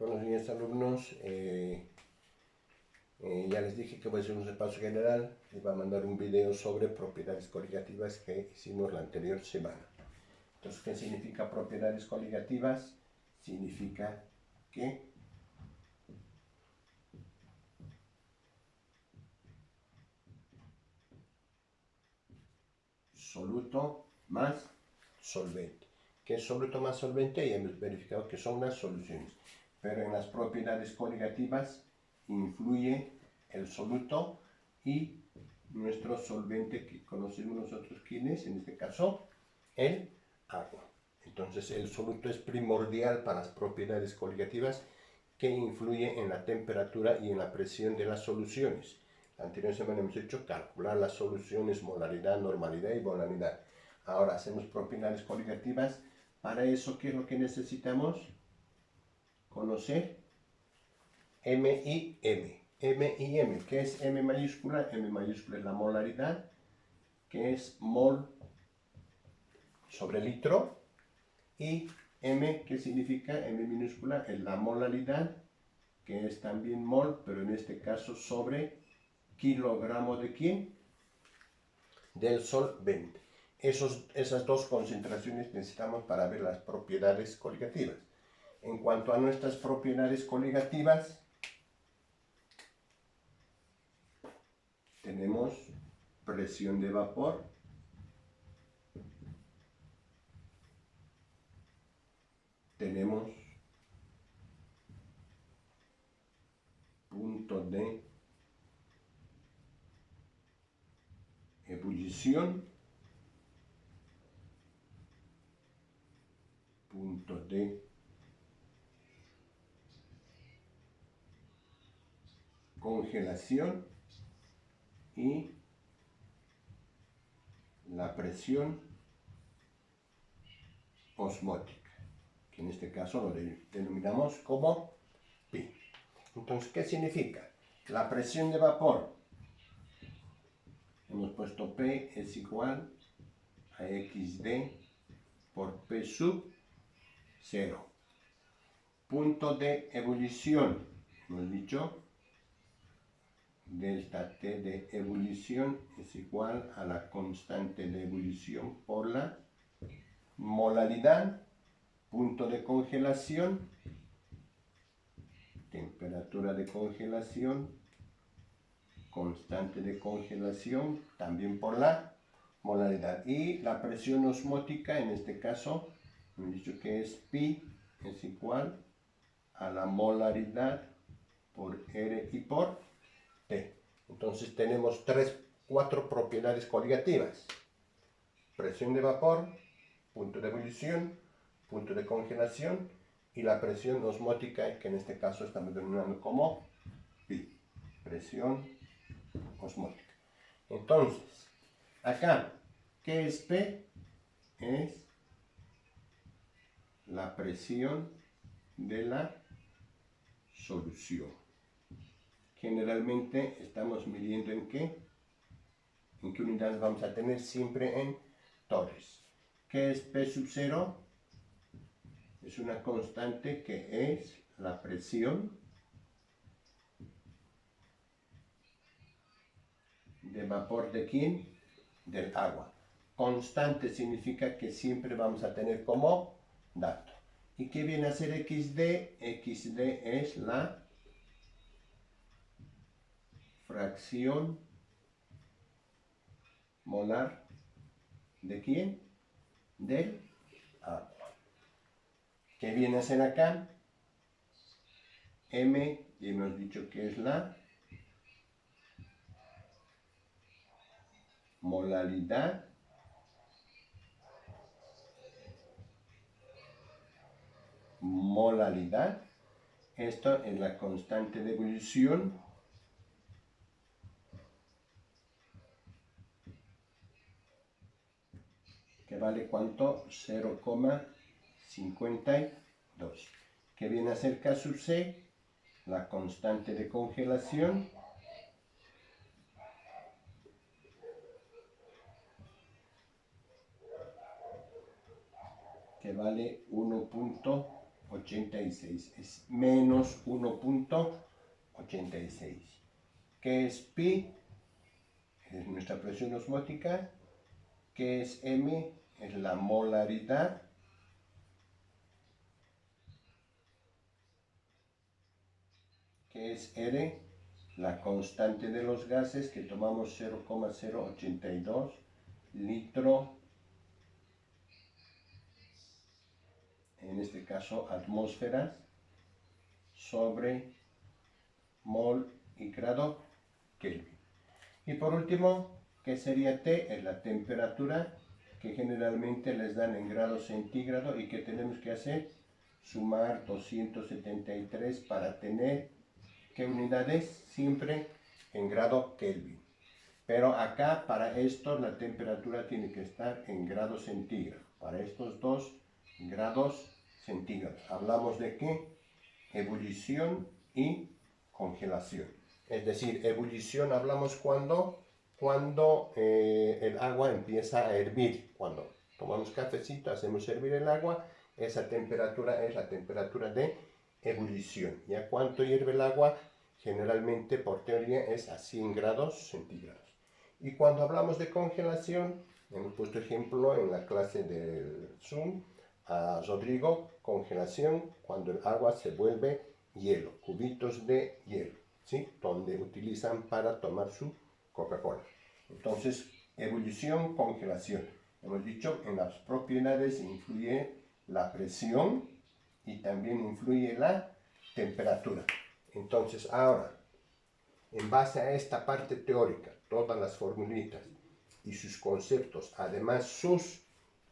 Buenos días, alumnos. Ya les dije que voy a hacer un repaso general. Les voy a mandar un video sobre propiedades coligativas que hicimos la anterior semana. Entonces, ¿qué significa propiedades coligativas? Significa que soluto más solvente. ¿Qué es soluto más solvente? Ya hemos verificado que son las soluciones. Pero en las propiedades coligativas influye el soluto y nuestro solvente que conocemos nosotros, ¿quién es? En este caso, el agua. Entonces, el soluto es primordial para las propiedades coligativas que influye en la temperatura y en la presión de las soluciones. La anterior semana hemos hecho calcular las soluciones, molaridad, normalidad y molaridad. Ahora hacemos propiedades coligativas. Para eso, ¿qué es lo que necesitamos? Conocer M y M. M y M. ¿Qué es M mayúscula? M mayúscula es la molaridad, que es mol sobre litro. Y M, ¿qué significa? M minúscula es la molaridad, que es también mol, pero en este caso sobre kilogramo de ¿quién? Del solvente. Esas dos concentraciones necesitamos para ver las propiedades coligativas. En cuanto a nuestras propiedades coligativas, tenemos presión de vapor, tenemos punto de ebullición, punto de congelación y la presión osmótica, que en este caso lo denominamos como pi. Entonces, ¿qué significa? La presión de vapor, hemos puesto P es igual a XD por P sub 0. Punto de ebullición, hemos dicho, delta T de ebullición es igual a la constante de ebullición por la molaridad. Punto de congelación, temperatura de congelación, constante de congelación, también por la molaridad. Y la presión osmótica, en este caso, hemos dicho que es pi es igual a la molaridad por R y por T. Entonces tenemos cuatro propiedades coligativas. Presión de vapor, punto de ebullición, punto de congelación y la presión osmótica, que en este caso estamos denominando como pi. Presión osmótica. Entonces, acá, ¿qué es P? Es la presión de la solución. Generalmente estamos midiendo en qué unidades vamos a tener, siempre en torres. ¿Qué es P sub 0? Es una constante que es la presión de vapor de ¿quién? Del agua. Constante significa que siempre vamos a tener como dato. ¿Y qué viene a ser XD? XD es la fracción molar de ¿quién? Del agua. ¿Qué viene a ser acá? M, y hemos dicho que es la molaridad esto es la constante de ebullición que vale ¿cuánto? 0,52. ¿Qué viene a ser K sub C? La constante de congelación que vale 1,5. 86, es menos 1.86. ¿Qué es pi? Es nuestra presión osmótica. ¿Qué es m? Es la molaridad. ¿Qué es r? La constante de los gases, que tomamos 0,082 litro, en este caso atmósferas, sobre mol y grado Kelvin. Y por último, ¿qué sería T? Es la temperatura, que generalmente les dan en grados centígrados y que tenemos que hacer, sumar 273 para tener, ¿qué unidades? Siempre en grado Kelvin. Pero acá, para esto, la temperatura tiene que estar en grados centígrados. Para estos 2 grados centígrados. ¿Hablamos de qué? Ebullición y congelación. Es decir, ebullición hablamos cuando el agua empieza a hervir. Cuando tomamos cafecito, hacemos hervir el agua, esa temperatura es la temperatura de ebullición. ¿Y a cuánto hierve el agua? Generalmente, por teoría, es a 100 grados centígrados. Y cuando hablamos de congelación, hemos puesto ejemplo en la clase del Zoom a Rodrigo, congelación cuando el agua se vuelve hielo, cubitos de hielo, ¿sí? Donde utilizan para tomar su Coca-Cola. Entonces, ebullición, congelación. Hemos dicho, en las propiedades influye la presión y también influye la temperatura. Entonces, ahora, en base a esta parte teórica, todas las formulitas y sus conceptos, además sus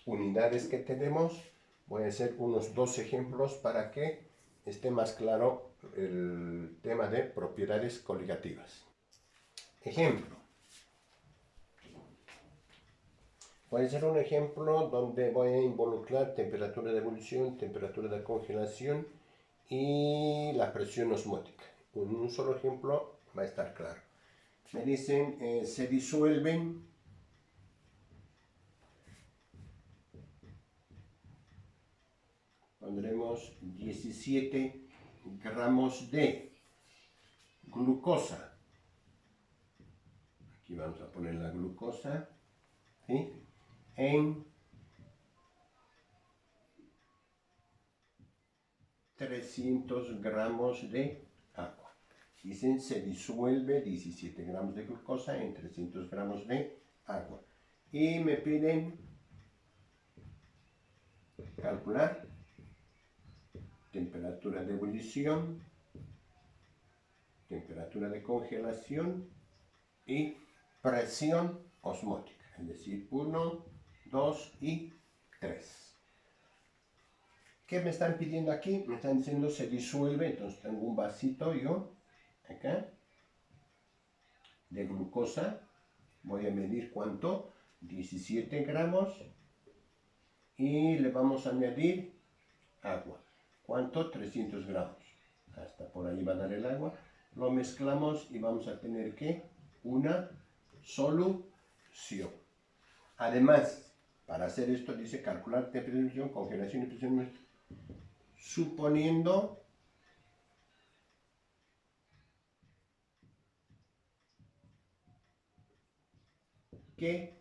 unidades que tenemos, voy a hacer unos 2 ejemplos para que esté más claro el tema de propiedades coligativas. Ejemplo. Voy a hacer un ejemplo donde voy a involucrar temperatura de ebullición, temperatura de congelación y la presión osmótica. En un solo ejemplo va a estar claro. Me dicen, se disuelven pondremos 17 gramos de glucosa. Aquí vamos a poner la glucosa, ¿sí? En 300 gramos de agua. Dicen, se disuelve 17 gramos de glucosa en 300 gramos de agua. Y me piden calcular temperatura de ebullición, temperatura de congelación y presión osmótica, es decir, 1, 2 y 3. ¿Qué me están pidiendo aquí? Me están diciendo se disuelve, entonces tengo un vasito yo, acá, de glucosa. Voy a medir cuánto, 17 gramos, y le vamos a añadir agua. ¿Cuánto? 300 gramos. Hasta por ahí va a dar el agua. Lo mezclamos y vamos a tener que una solución. Además, para hacer esto dice calcular temperatura, congelación y presión, suponiendo que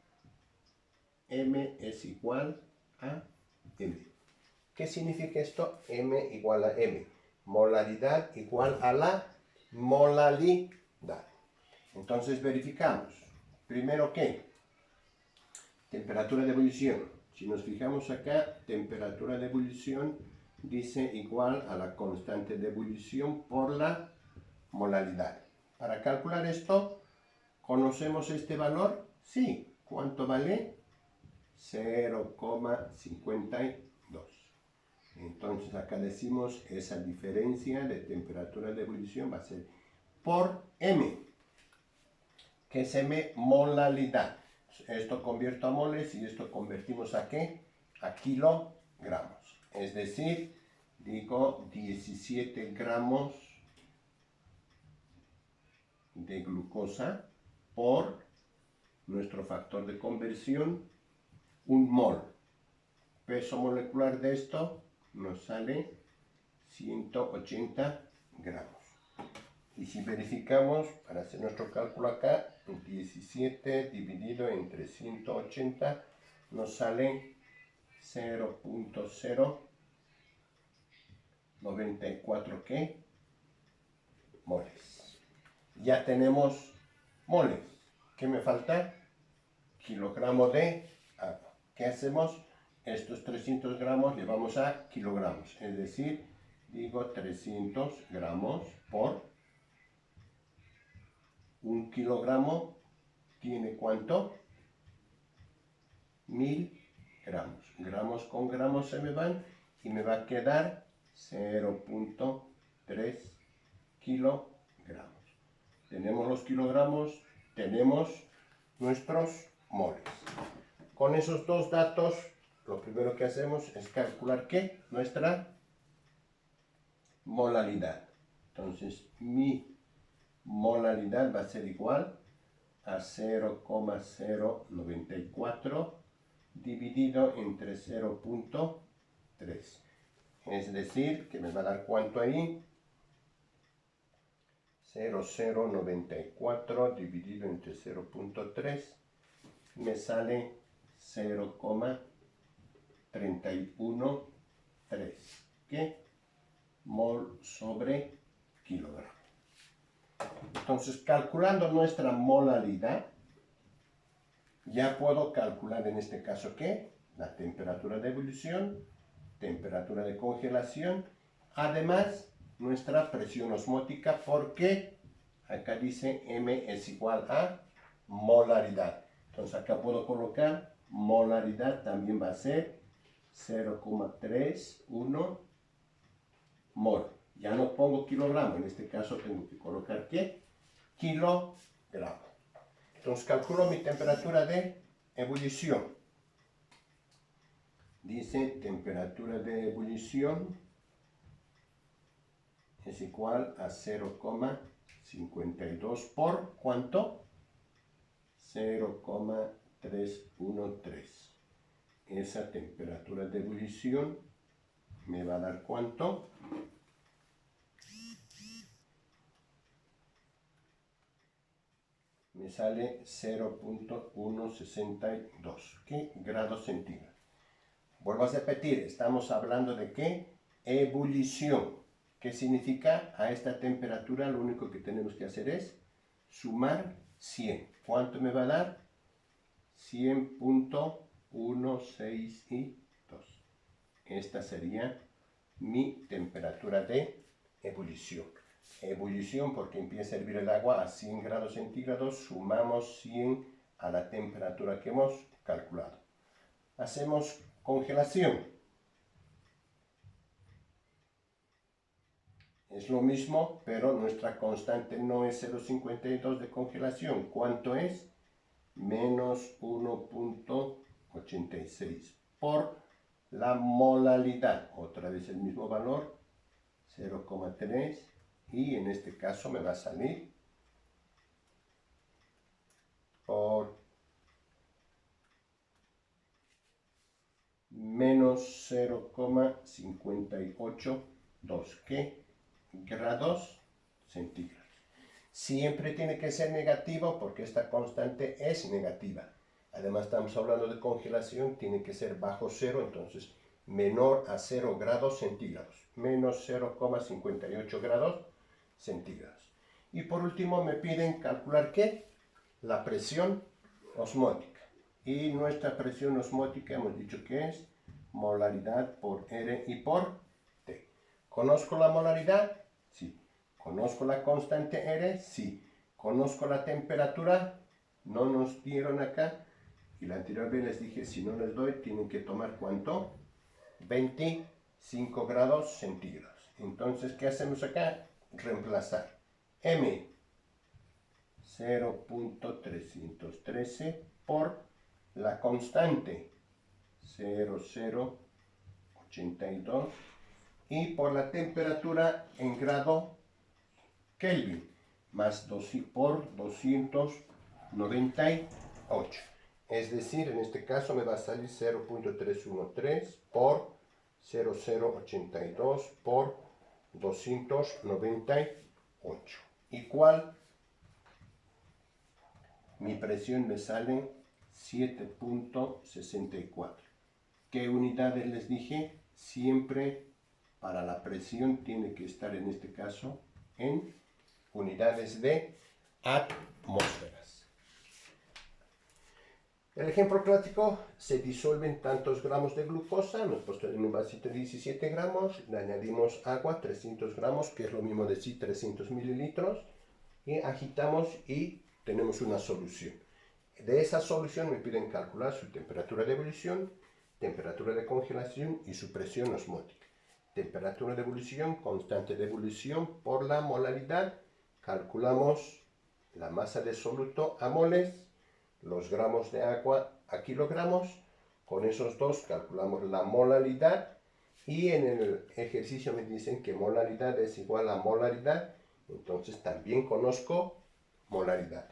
m es igual a m. ¿Qué significa esto? M igual a m. Molaridad igual a la molalidad. Entonces verificamos. Primero, ¿qué? Temperatura de ebullición. Si nos fijamos acá, temperatura de ebullición dice igual a la constante de ebullición por la molaridad. Para calcular esto, ¿conocemos este valor? Sí. ¿Cuánto vale? 0,52. Entonces acá decimos esa diferencia de temperatura de ebullición va a ser por m, que es m molalidad. Esto convierto a moles y esto convertimos a ¿qué? A kilogramos. Es decir, digo 17 gramos de glucosa por nuestro factor de conversión, 1 mol. Peso molecular de esto nos sale 180 gramos. Y si verificamos, para hacer nuestro cálculo acá, 17 dividido entre 180 nos sale 0.094 ¿qué? Moles. Ya tenemos moles. ¿Qué me falta? Kilogramo de agua. ¿Qué hacemos? Estos 300 gramos llevamos a kilogramos. Es decir, digo 300 gramos por 1 kilogramo. ¿Tiene cuánto? 1000 gramos. Gramos con gramos se me van y me va a quedar 0.3 kilogramos. Tenemos los kilogramos, tenemos nuestros moles. Con esos dos datos, lo primero que hacemos es calcular ¿qué? Nuestra molaridad. Entonces, mi molaridad va a ser igual a 0.094 dividido entre 0.3. Es decir, que me va a dar ¿cuánto ahí? 0.094 dividido entre 0.3 me sale 0.313 ¿qué? Mol sobre kilogramo. Entonces, calculando nuestra molaridad, ya puedo calcular en este caso ¿qué? La temperatura de ebullición, temperatura de congelación, además nuestra presión osmótica, porque acá dice M es igual a molaridad. Entonces acá puedo colocar molaridad, también va a ser 0.31 mol. Ya no pongo kilogramo, en este caso tengo que colocar ¿qué? Kilogramo. Entonces calculo mi temperatura de ebullición. Dice temperatura de ebullición es igual a 0,52 por ¿cuánto? 0,313. Esa temperatura de ebullición me va a dar ¿cuánto? Me sale 0.162 ¿qué? Grados centígrados. Vuelvo a repetir, estamos hablando de ¿qué? Ebullición. ¿Qué significa? A esta temperatura lo único que tenemos que hacer es sumar 100. ¿Cuánto me va a dar? 100.162. Esta sería mi temperatura de ebullición. Ebullición porque empieza a hervir el agua a 100 grados centígrados, sumamos 100 a la temperatura que hemos calculado. Hacemos congelación. Es lo mismo, pero nuestra constante no es 0,52 de congelación. ¿Cuánto es? Menos 1.86 por la molaridad. Otra vez el mismo valor, 0,3. Y en este caso me va a salir por menos 0,582. ¿Qué? Grados centígrados. Siempre tiene que ser negativo porque esta constante es negativa. Además estamos hablando de congelación, tiene que ser bajo cero, entonces menor a 0 grados centígrados. Menos 0,58 grados centígrados. Y por último me piden calcular ¿qué? La presión osmótica. Y nuestra presión osmótica hemos dicho que es molaridad por R y por T. ¿Conozco la molaridad? Sí. ¿Conozco la constante R? Sí. ¿Conozco la temperatura? No nos dieron acá. Y la anterior vez les dije, si no les doy, tienen que tomar ¿cuánto? 25 grados centígrados. Entonces, ¿qué hacemos acá? Reemplazar. M, 0.313 por la constante, 0,082, y por la temperatura en grado Kelvin, más por 298. Es decir, en este caso me va a salir 0.313 por 0,082 por 298. Igual, mi presión me sale 7.64. ¿Qué unidades les dije? Siempre para la presión tiene que estar en este caso en unidades de atmósferas. El ejemplo clásico, se disuelven tantos gramos de glucosa, hemos puesto en un vasito de 17 gramos, le añadimos agua, 300 gramos, que es lo mismo decir 300 mililitros, y agitamos y tenemos una solución. De esa solución me piden calcular su temperatura de ebullición, temperatura de congelación y su presión osmótica. Temperatura de ebullición, constante de ebullición por la molaridad, calculamos la masa de soluto a moles, los gramos de agua a kilogramos, con esos dos calculamos la molaridad y en el ejercicio me dicen que molaridad es igual a molaridad, entonces también conozco molaridad.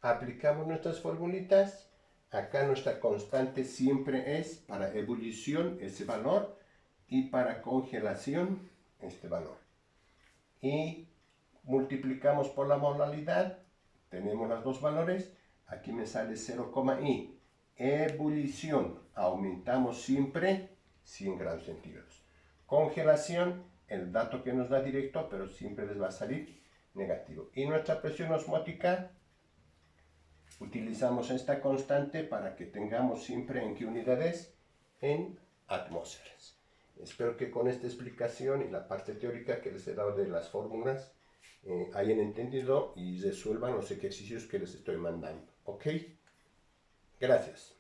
Aplicamos nuestras formulitas, acá nuestra constante siempre es para ebullición ese valor y para congelación este valor. Y multiplicamos por la molaridad, tenemos los dos valores, aquí me sale 0,i. Ebullición, aumentamos siempre 100 grados centígrados. Congelación, el dato que nos da directo, pero siempre les va a salir negativo. Y nuestra presión osmótica, utilizamos esta constante para que tengamos siempre en qué unidades, en atmósferas. Espero que con esta explicación y la parte teórica que les he dado de las fórmulas hayan entendido y resuelvan los ejercicios que les estoy mandando. ¿Ok? Gracias.